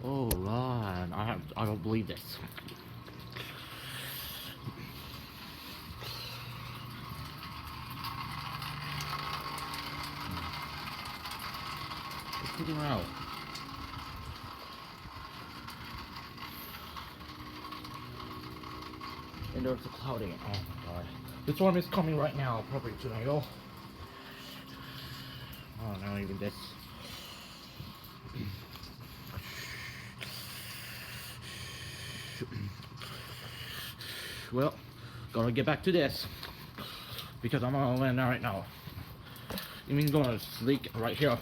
Oh Lord, I don't believe this. It's looking around. And there's a clouding. Oh my god. The storm is coming right now, probably tonight. Oh no, even this. Well, gonna get back to this because I'm gonna land right now. You mean gonna sleep right here?